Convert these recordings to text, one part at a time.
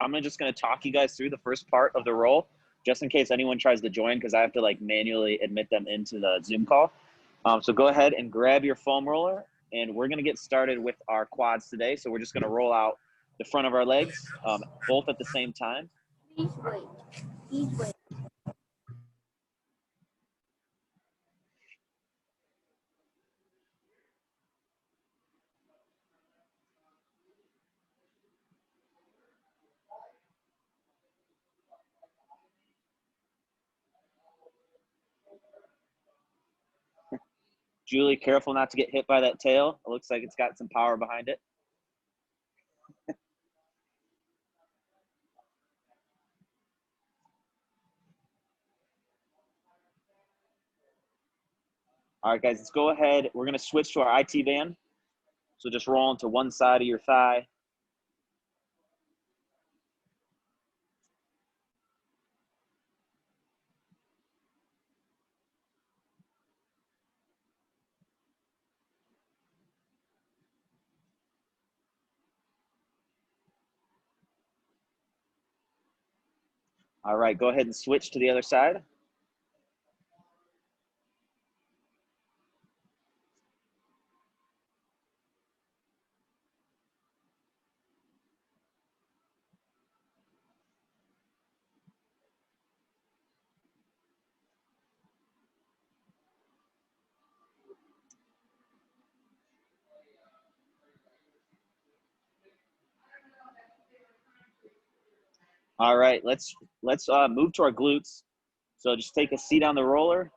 I'm just gonna talk you guys through the first part of the roll, just in case anyone tries to join, because I have to like manually admit them into the Zoom call. So go ahead and grab your foam roller, and we're gonna get started with our quads today. So we're just gonna roll out the front of our legs, both at the same time. Please wait. Please wait. Julie, careful not to get hit by that tail. It looks like it's got some power behind it. All right, guys, let's go ahead. We're going to switch to our IT band. So just roll into one side of your thigh. All right, go ahead and switch to the other side. All right, let's move to our glutes. So just take a seat on the roller.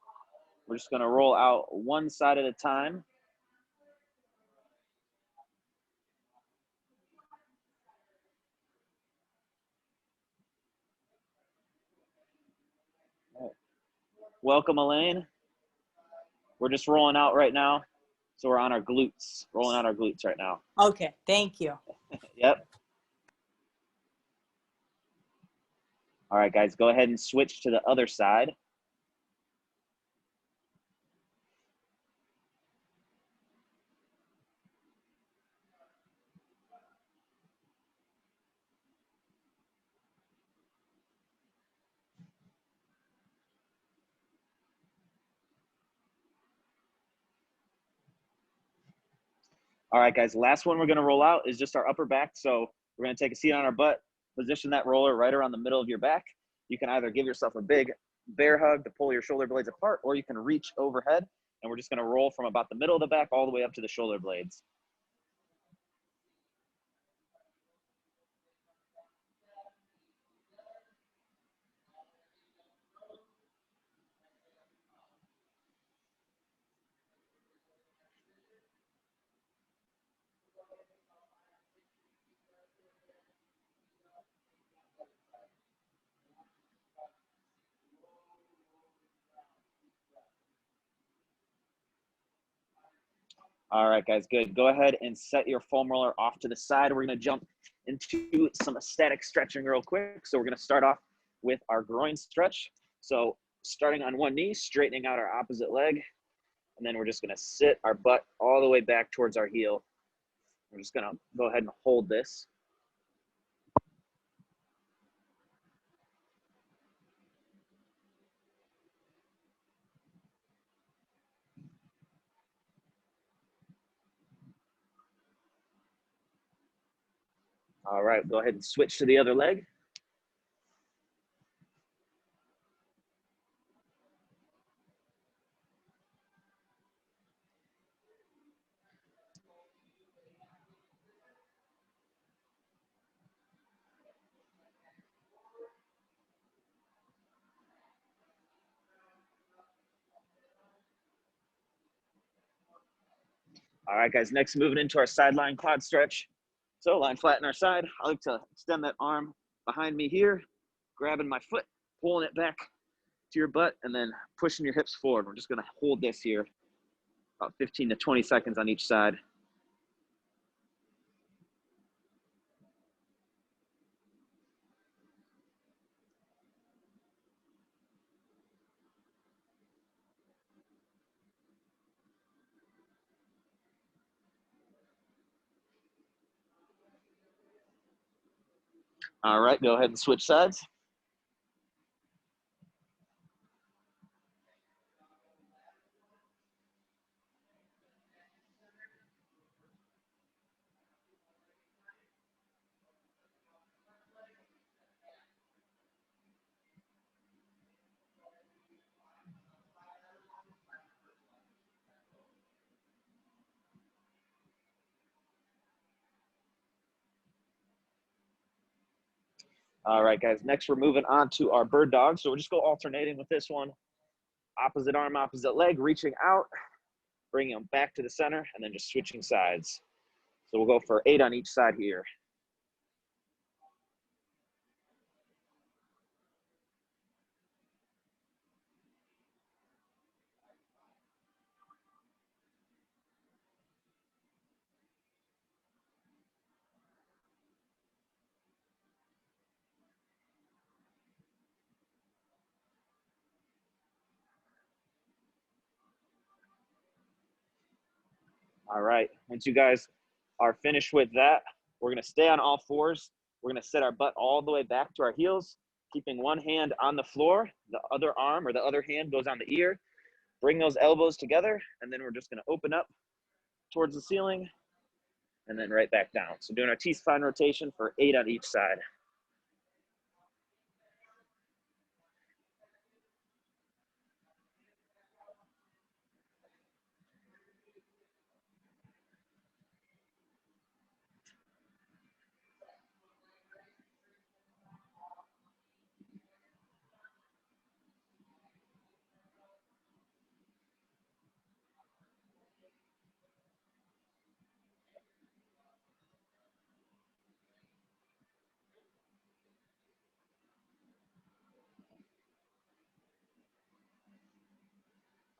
We're just going to roll out one side at a time. Welcome, Elaine. We're just rolling out right now. So we're on our glutes, rolling out our glutes right now. Okay, thank you. Yep. All right, guys, go ahead and switch to the other side. All right, guys, last one we're going to roll out is just our upper back. So we're going to take a seat on our butt, position that roller right around the middle of your back. You can either give yourself a big bear hug to pull your shoulder blades apart, or you can reach overhead, and we're just going to roll from about the middle of the back all the way up to the shoulder blades. All right, guys, good. Go ahead and set your foam roller off to the side. We're going to jump into some static stretching real quick. So we're going to start off with our groin stretch. So starting on one knee, straightening out our opposite leg. And then we're just going to sit our butt all the way back towards our heel. We're just going to go ahead and hold this. All right, go ahead and switch to the other leg. All right, guys, next moving into our sideline quad stretch. So lying flat on our side, I like to extend that arm behind me here, grabbing my foot, pulling it back to your butt, and then pushing your hips forward. We're just gonna hold this here, about 15 to 20 seconds on each side. All right, go ahead and switch sides. All right, guys, next we're moving on to our bird dog. So we'll just go alternating with this one. Opposite arm, opposite leg, reaching out, bringing them back to the center, and then just switching sides. So we'll go for 8 on each side here. All right, once you guys are finished with that, we're gonna stay on all fours. We're gonna set our butt all the way back to our heels, keeping one hand on the floor, the other arm or the other hand goes on the ear. Bring those elbows together, and then we're just gonna open up towards the ceiling and then right back down. So doing our T-spine rotation for 8 on each side.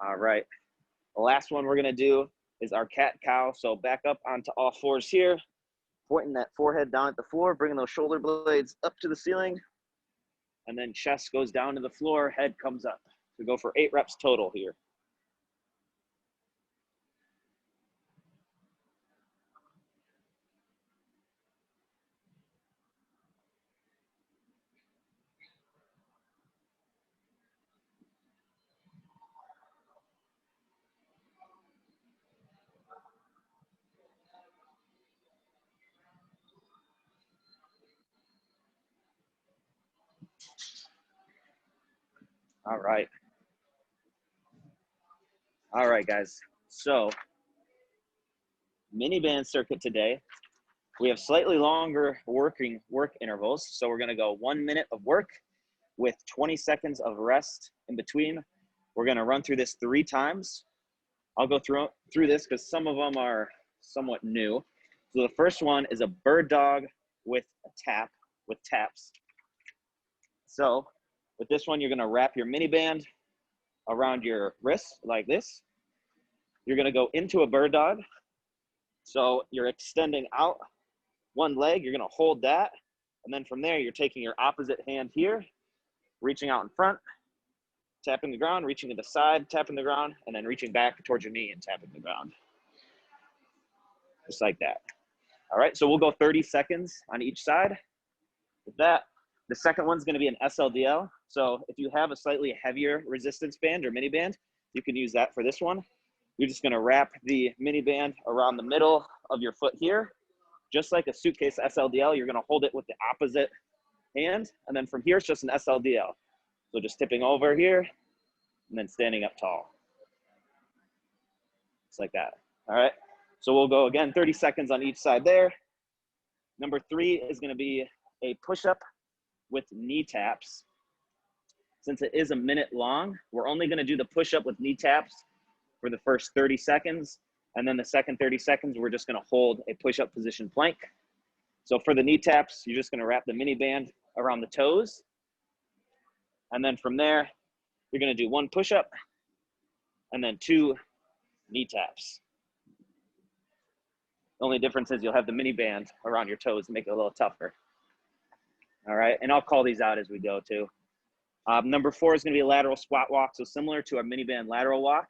All right, the last one we're gonna do is our cat-cow. So back up onto all fours here, pointing that forehead down at the floor, bringing those shoulder blades up to the ceiling, and then chest goes down to the floor, head comes up. So go for 8 reps total here. All right. All right, guys. So mini band circuit today. We have slightly longer work intervals. So we're gonna go 1 minute of work with 20 seconds of rest in between. We're gonna run through this 3 times. I'll go through this because some of them are somewhat new. So the first one is a bird dog with taps. So with this one, you're gonna wrap your mini band around your wrist like this. You're gonna go into a bird dog. So you're extending out one leg, you're gonna hold that. And then from there, you're taking your opposite hand here, reaching out in front, tapping the ground, reaching to the side, tapping the ground, and then reaching back towards your knee and tapping the ground. Just like that. All right, so we'll go 30 seconds on each side. With that, the second one's gonna be an SLDL. So if you have a slightly heavier resistance band or mini band, you can use that for this one. You're just gonna wrap the mini band around the middle of your foot here. Just like a suitcase SLDL, you're gonna hold it with the opposite hand. And then from here, it's just an SLDL. So just tipping over here and then standing up tall. Just like that, all right? So we'll go again, 30 seconds on each side there. Number 3 is gonna be a push-up with knee taps. Since it is a minute long, we're only gonna do the push-up with knee taps for the first 30 seconds. And then the second 30 seconds, we're just gonna hold a push-up position plank. So for the knee taps, you're just gonna wrap the mini band around the toes. And then from there, you're gonna do 1 push-up and then 2 knee taps. The only difference is you'll have the mini band around your toes to make it a little tougher. All right, and I'll call these out as we go too. Number 4 is gonna be a lateral squat walk. So similar to our mini band lateral walk,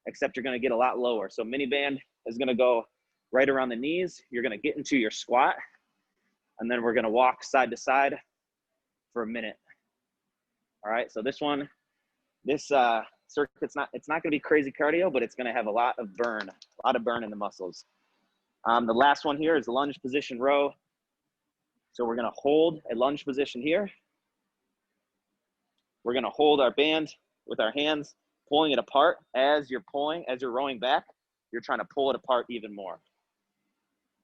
except you're gonna get a lot lower. So mini band is gonna go right around the knees. You're gonna get into your squat. And then we're gonna walk side to side for a minute. All right, so this circuit's it's not gonna be crazy cardio, but it's gonna have a lot of burn in the muscles. The last one here is the lunge position row. So we're gonna hold a lunge position here. We're gonna hold our band with our hands, pulling it apart. As you're rowing back, you're trying to pull it apart even more.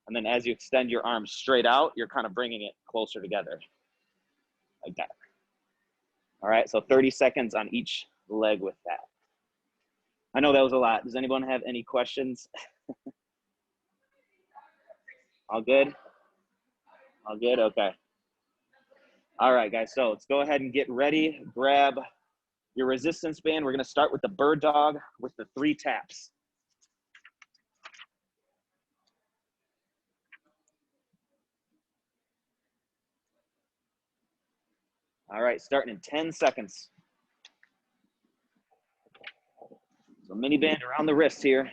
And then as you extend your arms straight out, you're kind of bringing it closer together, like that. All right, so 30 seconds on each leg with that. I know that was a lot. Does anyone have any questions? All good? All good, okay. All right, guys, so let's go ahead and get ready. Grab your resistance band. We're gonna start with the bird dog with the 3 taps. All right, starting in 10 seconds. So mini band around the wrist here.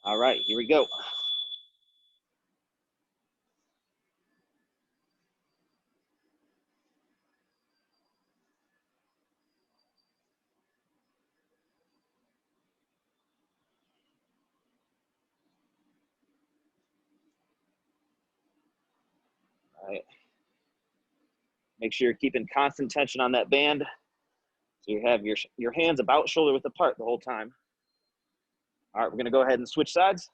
All right, here we go. All right. Make sure you're keeping constant tension on that band. So you have your hands about shoulder width apart the whole time. All right, we're gonna go ahead and switch sides.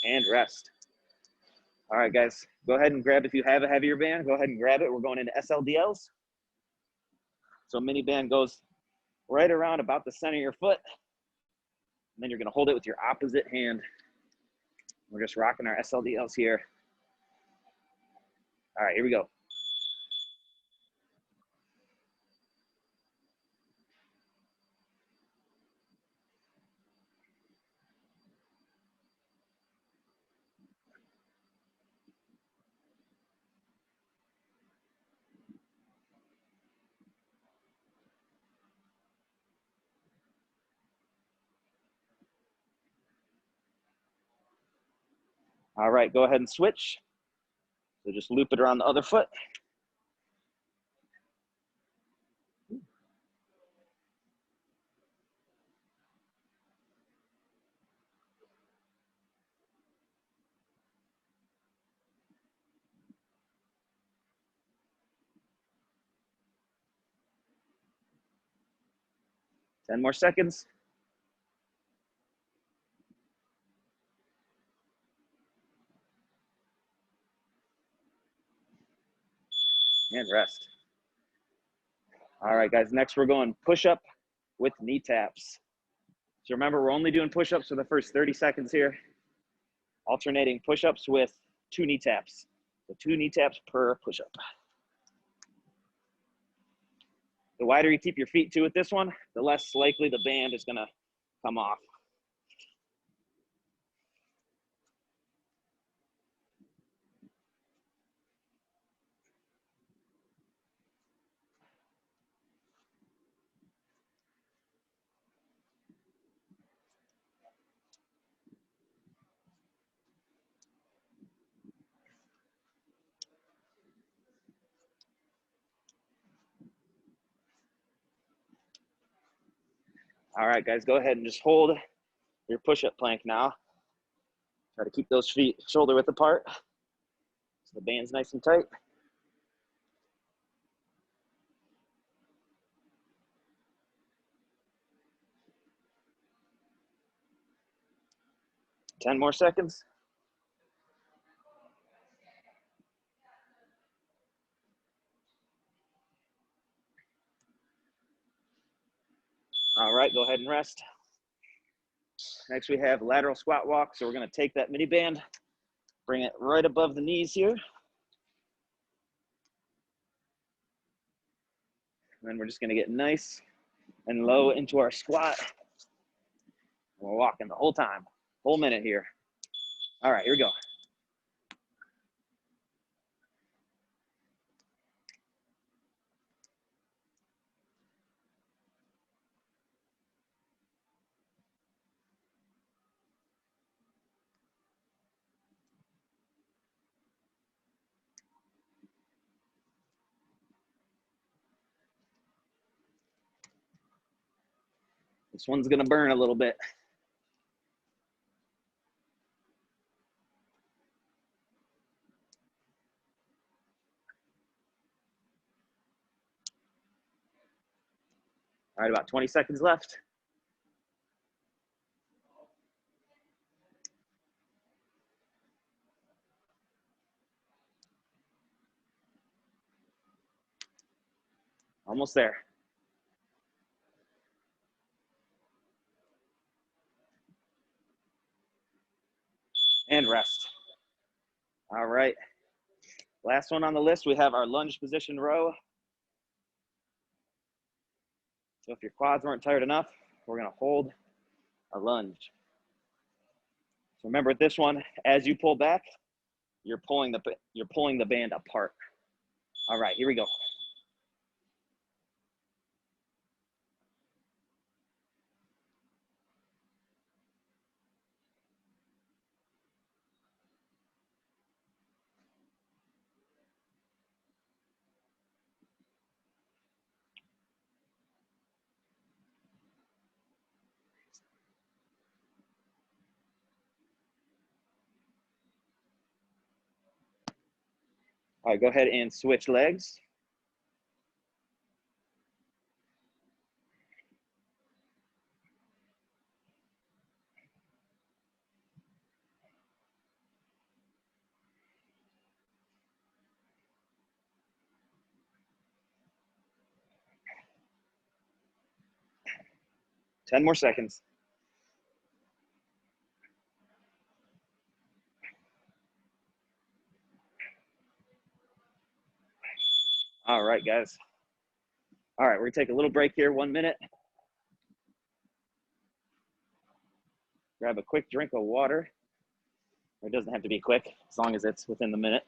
And rest. All right, guys, go ahead and grab, if you have a heavier band, go ahead and grab it. We're going into SLDLs. So mini band goes right around about the center of your foot. And then you're gonna hold it with your opposite hand. We're just rocking our SLDLs here. All right, here we go. All right, go ahead and switch. So just loop it around the other foot. Ten more seconds. And rest. All right, guys, next we're going push-up with knee taps. So remember, we're only doing push-ups for the first 30 seconds here. Alternating push-ups with 2 knee taps. So 2 knee taps per push-up. The wider you keep your feet to with this one, the less likely the band is gonna come off. All right, guys, go ahead and just hold your push-up plank now. Try to keep those feet shoulder width apart so the band's nice and tight. Ten more seconds. All right, go ahead and rest. Next we have lateral squat walk. So we're gonna take that mini band, Bring it right above the knees here. And then we're just gonna get nice and low into our squat. We're walking the whole time, whole minute here. All right, here we go. This one's gonna burn a little bit. All right, about 20 seconds left. Almost there. And rest. All right. Last one on the list, we have our lunge position row. So if your quads weren't tired enough, we're gonna hold a lunge. So remember with this one, as you pull back, you're pulling the band apart. All right, here we go. All right, go ahead and switch legs. Ten more seconds. All right, guys. All right, we're gonna take a little break here, 1 minute. Grab a quick drink of water. It doesn't have to be quick, as long as it's within the minute.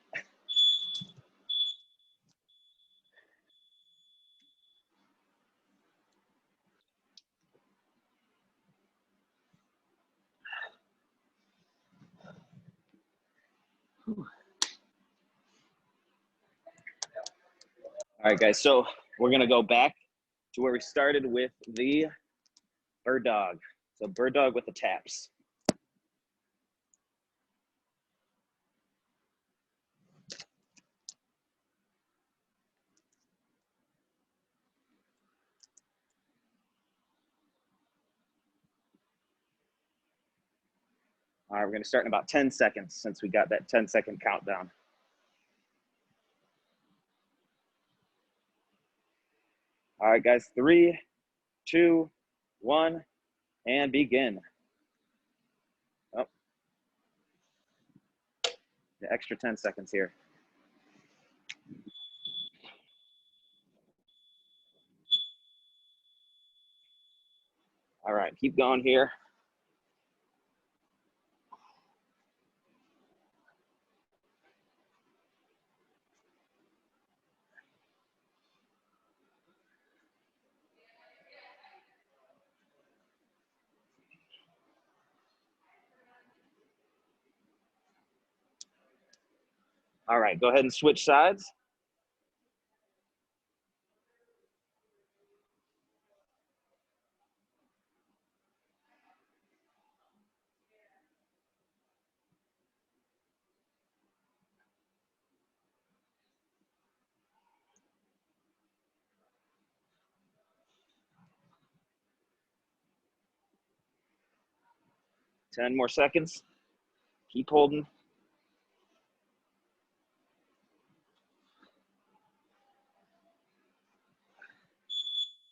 All right, guys, so we're gonna go back to where we started with the bird dog. So bird dog with the taps. All right, we're gonna start in about 10 seconds since we got that 10-second countdown. All right, guys, 3, 2, 1, and begin. Oh, the extra 10 seconds here. All right, keep going here. All right, go ahead and switch sides. Ten more seconds. Keep holding.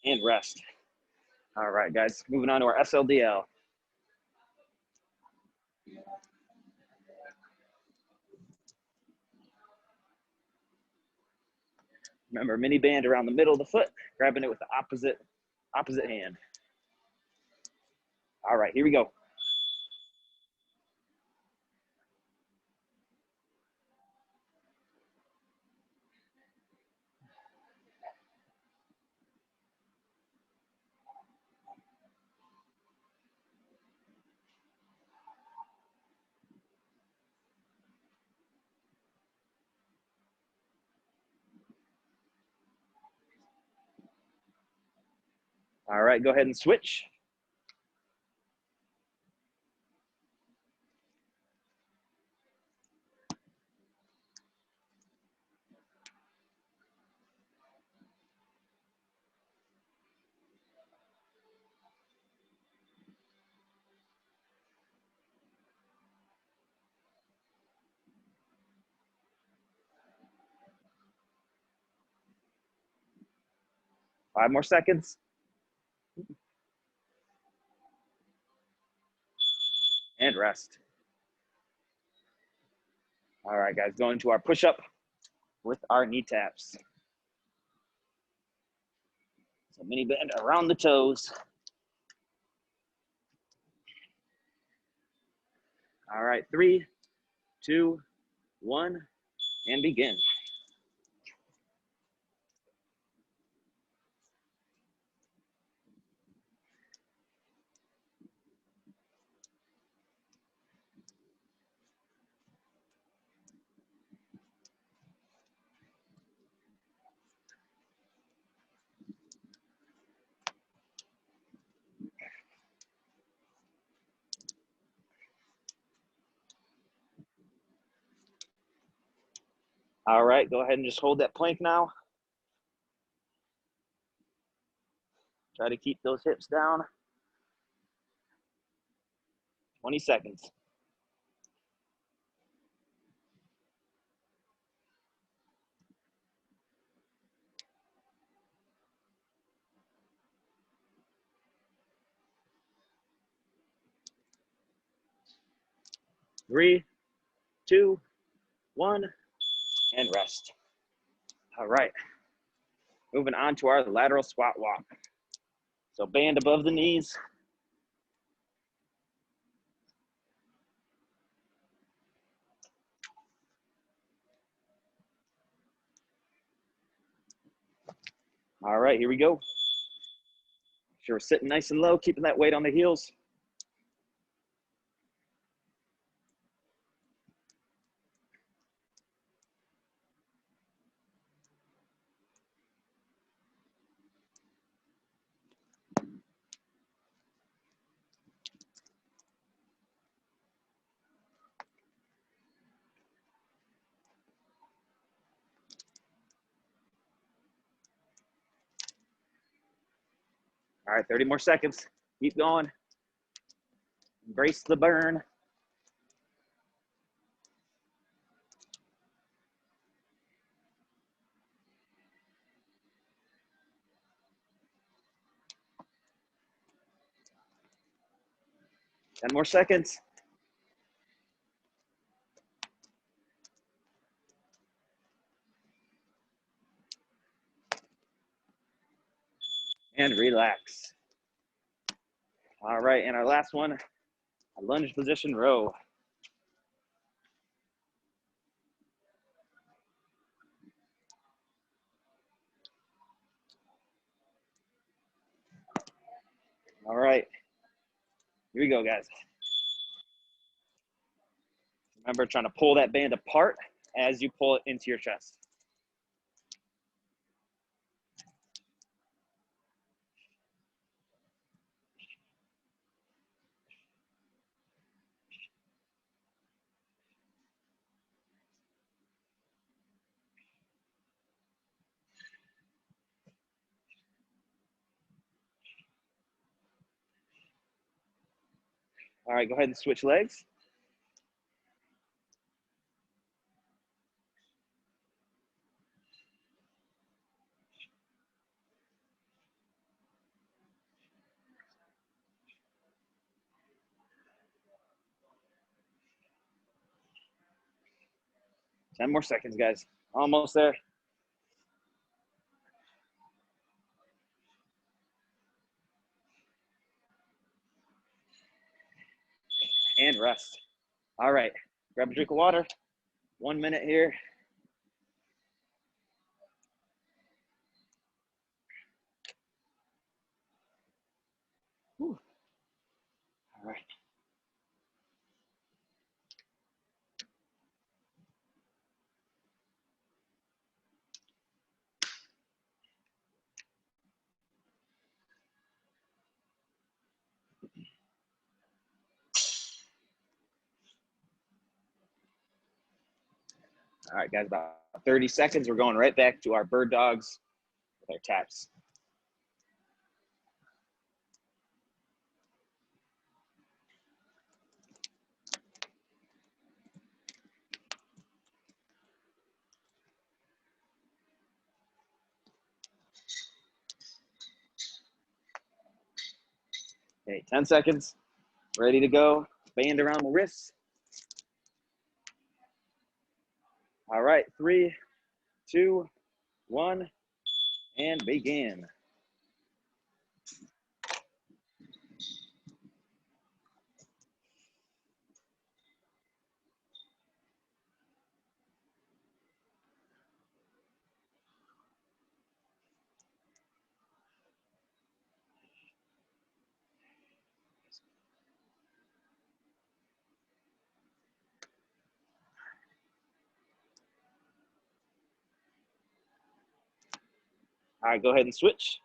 And rest. All right, guys, moving on to our SLDL. Remember, mini band around the middle of the foot, grabbing it with the opposite hand. All right, here we go. All right, go ahead and switch. Five more seconds. And rest. All right, guys, going to our push-up with our knee taps. So mini bend around the toes. All right, 3, 2, 1, and begin. All right, go ahead and just hold that plank now. Try to keep those hips down. 20 seconds. Three, 2, 1, and rest. All right, moving on to our lateral squat walk. So band above the knees. All right, here we go. Sure, we're sitting nice and low, keeping that weight on the heels. All right, 30 more seconds. Keep going. Embrace the burn. Ten more seconds. And relax. All right, and our last one, a lunge position row. All right, here we go, guys. Remember, trying to pull that band apart as you pull it into your chest. All right, go ahead and switch legs. Ten more seconds, guys. Almost there. and rest. All right, grab a drink of water. 1 minute here. Whew. All right. All right, guys, about 30 seconds. We're going right back to our bird dogs with our taps. Okay, 10 seconds. Ready to go. Band around the wrists. All right, 3, 2, 1, and begin. All right, go ahead and switch.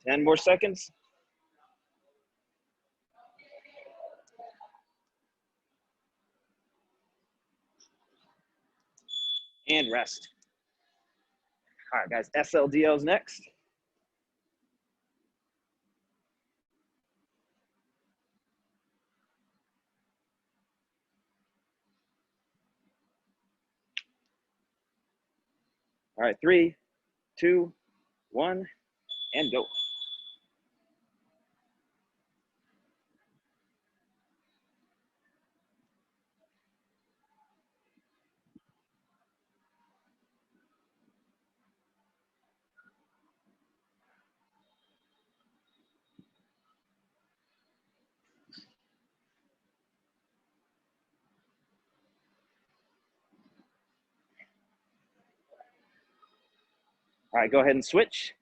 Ten more seconds. And rest. All right, guys, SLDL's next. All right, 3, 2, 1, and go. All right, go ahead and switch.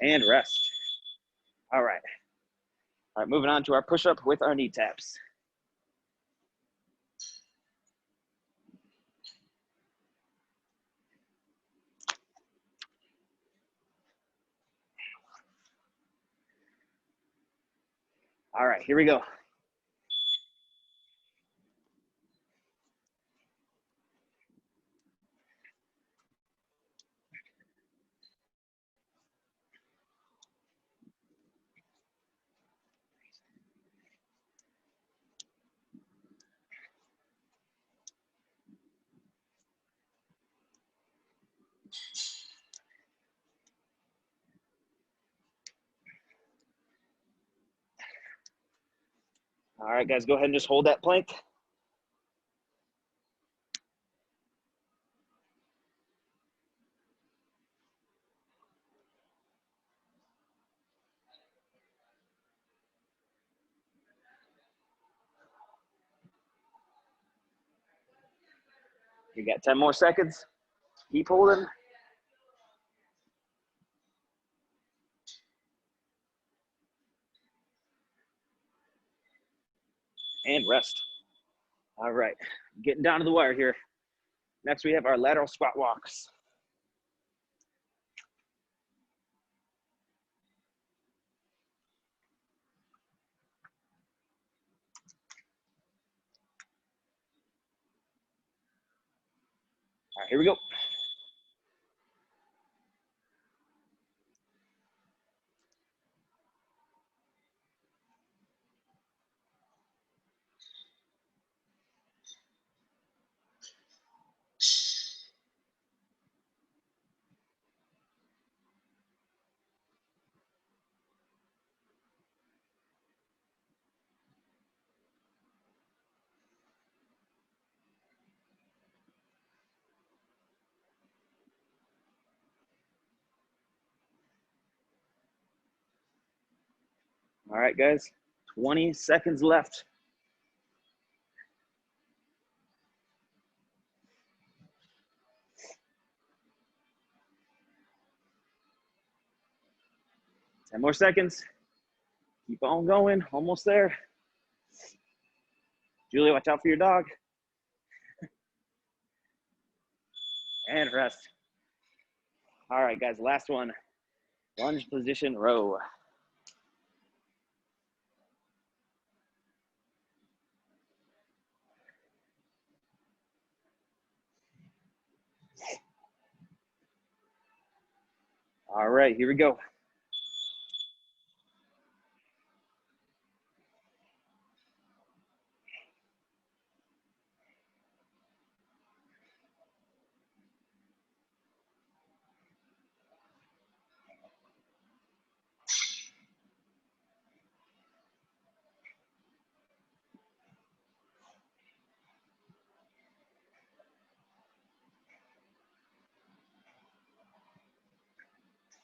And rest. All right. All right, moving on to our push-up with our knee taps. All right, here we go. All right, guys, go ahead and just hold that plank. You got 10 more seconds. Keep holding. And rest. All right, getting down to the wire here. Next, we have our lateral squat walks. right, here we go. All right, guys, 20 seconds left. Ten more seconds. Keep on going, almost there. Julia, watch out for your dog. And rest. All right, guys, last one. Lunge position row. All right, here we go.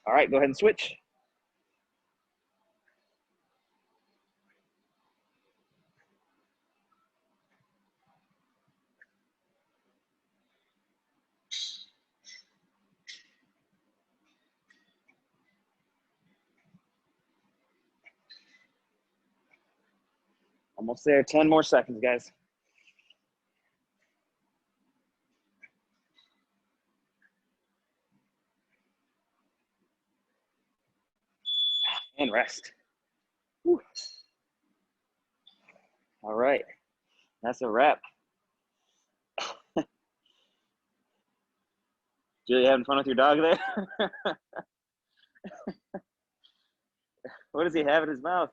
All right, go ahead and switch. Almost there, 10 more seconds, guys. And rest. Whew. All right, that's a wrap. Julia, having fun with your dog there? What does he have in his mouth?